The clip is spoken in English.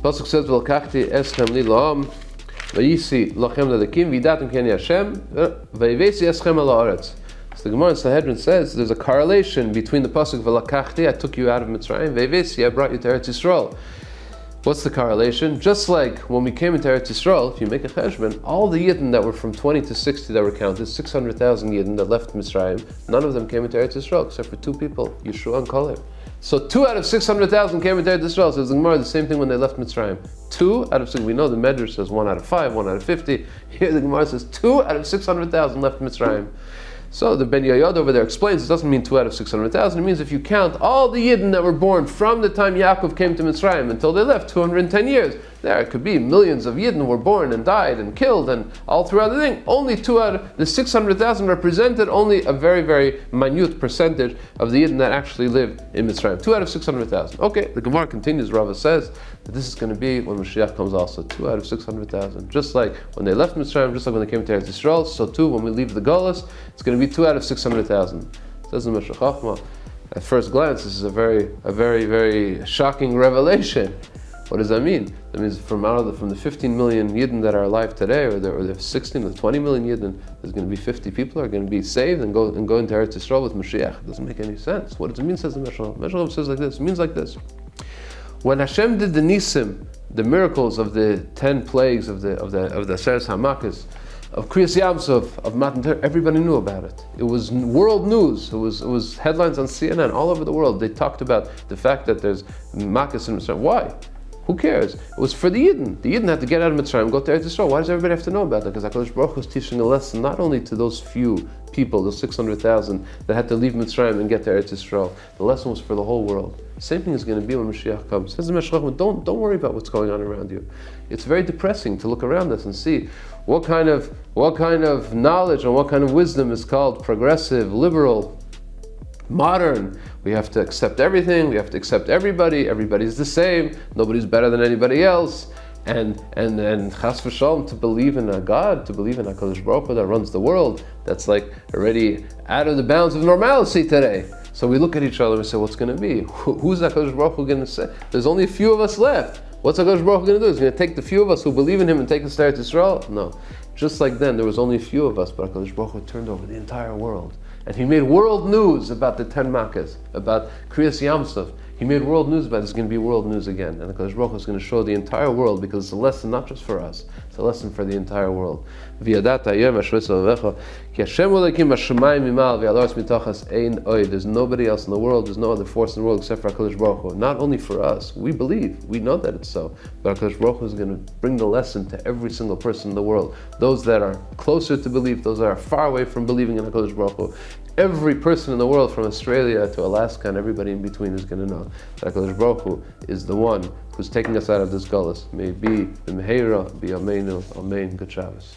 Pasuk says, "V'lakachti eschem li la'am, v'yisi lachem lelekim, v'yidatem k'ani Hashem, v'yivesi eschem al haaretz." So the Gemara in Sanhedrin says there's a correlation between the pasuk "V'lakachti," I took you out of Mitzrayim, v'yivesi, I brought you to Eretz Yisrael. What's the correlation? Just like when we came into Eretz Yisrael, if you make a cheshbon, all the Yidden that were from 20 to 60 that were counted, 600,000 Yidden that left Mitzrayim, none of them came into Eretz Yisrael except for two people, Yeshua and Kalev. So 2 out of 600,000 came into Eretz Yisrael. So the Gemara, the same thing when they left Mitzrayim. 2 out of 6. We know the Medrash says 1 out of 5, 1 out of 50. Here the Gemara says 2 out of 600,000 left Mitzrayim. So the Ben Yoyad over there explains it doesn't mean 2 out of 600,000. It means if you count all the Yidden that were born from the time Yaakov came to Mitzrayim until they left, 210 years. There it could be millions of Yidden were born and died and killed and all throughout the thing. Only 2 out of the 600,000 represented only a very, very minute percentage of the Yidden that actually lived in Mitzrayim. 2 out of 600,000. Okay, the Gemara continues, Rava says that this is going to be when Mashiach comes also. 2 out of 600,000. Just like when they left Mitzrayim, just like when they came to Eretz Yisrael, so too when we leave the Golus, it's going to be 2 out of 600,000. Says the Meshech Chochmah. At first glance, this is a very, very shocking revelation. What does that mean? That means from the 15 million Yidden that are alive today, or the 16 or 20 million Yidden, there's going to be 50 people are going to be saved and go into Eretz Yisrael with Mashiach. It doesn't make any sense. What does it mean? Says the Meshech. Meshech says like this. It means like this. When Hashem did the Nisim, the miracles of the 10 plagues of the Seres Hamakas, of Kriyas Yamsov, of Matan Torah, everybody knew about it. It was world news. It was headlines on CNN all over the world. They talked about the fact that there's Makas in Mitzrayim. Why? Who cares? It was for the Yidden. The Yidden had to get out of Mitzrayim, go to Eretz Yisrael. Why does everybody have to know about that? Because HaKadosh Baruch Hu was teaching a lesson not only to those few people, those 600,000 that had to leave Mitzrayim and get to Eretz Yisrael. The lesson was for the whole world. Same thing is going to be when Mashiach comes. Says the Meshech Chochmah, don't worry about what's going on around you. It's very depressing to look around us and see what kind of knowledge and what kind of wisdom is called progressive, liberal, modern. We have to accept everything. We have to accept everybody. Everybody's the same. Nobody's better than anybody else. And chas v'shalom, to believe in a God, to believe in HaKadosh Baruch Hu that runs the world, that's like already out of the bounds of normalcy today. So we look at each other and say, what's going to be? Who's HaKadosh Baruch Hu going to say? There's only a few of us left. What's HaKadosh Baruch Hu going to do? Is he going to take the few of us who believe in Him and take us to Eretz Yisrael? No. Just like then, there was only a few of us, but HaKadosh Baruch Hu turned over the entire world. And He made world news about the 10 Makkahs, about Kriyas Yamsov. He made world news about it. It's going to be world news again. And the HaKadosh Baruch Hu is going to show the entire world, because it's a lesson not just for us, it's a lesson for the entire world. There's nobody else in the world, there's no other force in the world except for HaKadosh Baruch Hu. Not only for us, we believe, we know that it's so, but HaKadosh Baruch Hu is going to bring the lesson to every single person in the world. Those that are closer to belief, those that are far away from believing in HaKadosh Baruch Hu. Every person in the world, from Australia to Alaska and everybody in between, is going to know that HaKadosh Baruch Hu is the one who's taking us out of this gullus. May it be Vaera, be Amen, Amen. Good Shabbos.